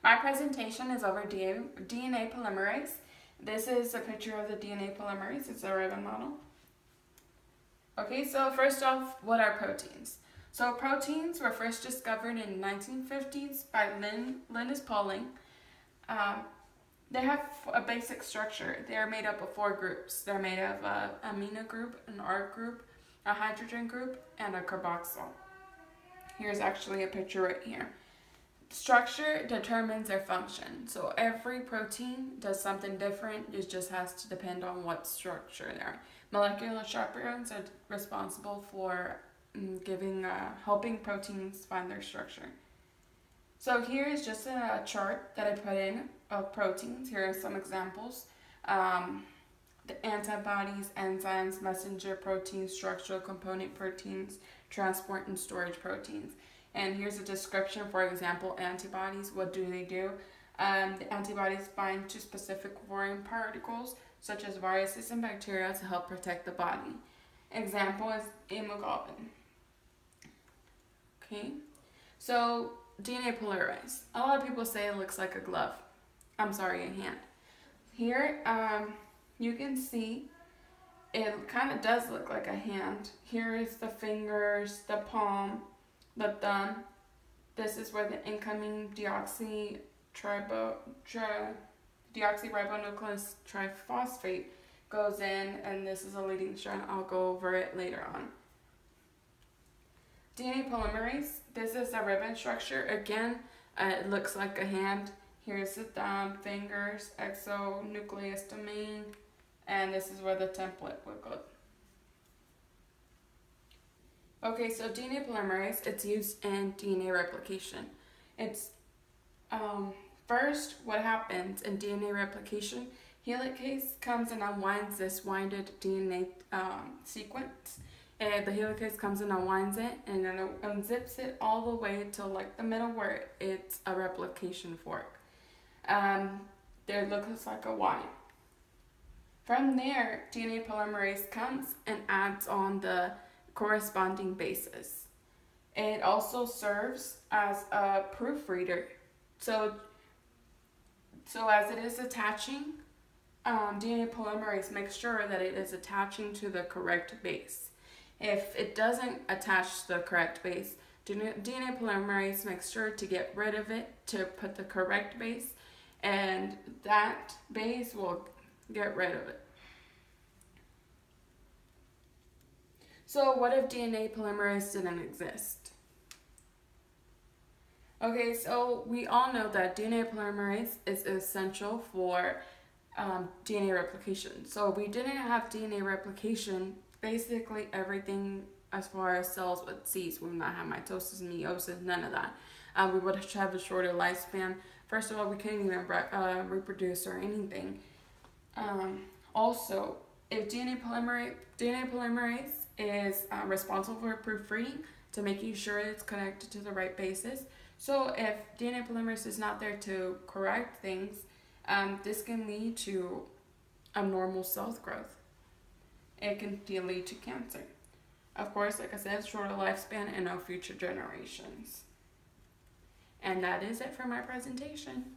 My presentation is over DNA polymerase. This is a picture of the DNA polymerase. It's a ribbon model. Okay, so first off, what are proteins? So proteins were first discovered in the 1950s by Linus Pauling. They have a basic structure. They are made up of 4 groups. They're made of an amino group, an R group, a hydrogen group, and a carboxyl. Here's actually a picture right here. Structure determines their function. So every protein does something different. It just has to depend on what structure they are. Molecular chaperones are responsible for helping proteins find their structure. So here is just a chart that I put in of proteins. Here are some examples. The antibodies, enzymes, messenger proteins, structural component proteins, transport and storage proteins. And here's a description, for example, antibodies. What do they do? The antibodies bind to specific foreign particles, such as viruses and bacteria, to help protect the body. Example is hemoglobin. Okay, so DNA polymerase. A lot of people say it looks like a glove. I'm sorry, a hand. Here, you can see it kind of does look like a hand. Here is the fingers, the palm, the thumb. This is where the incoming deoxyribonucleic triphosphate goes in, and this is a leading strand. I'll go over it later on. DNA polymerase, this is a ribbon structure. Again, it looks like a hand. Here's the thumb, fingers, exonucleus domain, and this is where the template will go. Okay, so DNA polymerase, it's used in DNA replication. It's first, what happens in DNA replication, helicase comes and unwinds this winded DNA sequence. And the helicase comes and unwinds it and then it unzips it all the way to like the middle where it's a replication fork. There looks like a Y. From there, DNA polymerase comes and adds on the corresponding bases. It also serves as a proofreader. So as it is attaching, DNA polymerase makes sure that it is attaching to the correct base. If it doesn't attach to the correct base, DNA polymerase makes sure to get rid of it to put the correct base, and that base will get rid of it. So what if DNA polymerase didn't exist? Okay, so we all know that DNA polymerase is essential for DNA replication. So if we didn't have DNA replication, basically everything as far as cells would cease. We would not have mitosis, meiosis, none of that. We would have a shorter lifespan. First of all, we couldn't even reproduce or anything. Also, if DNA polymerase is responsible for proofreading to making sure it's connected to the right bases. So if DNA polymerase is not there to correct things, this can lead to abnormal cell growth. It can lead to cancer. Of course, like I said, shorter lifespan and no future generations. And that is it for my presentation.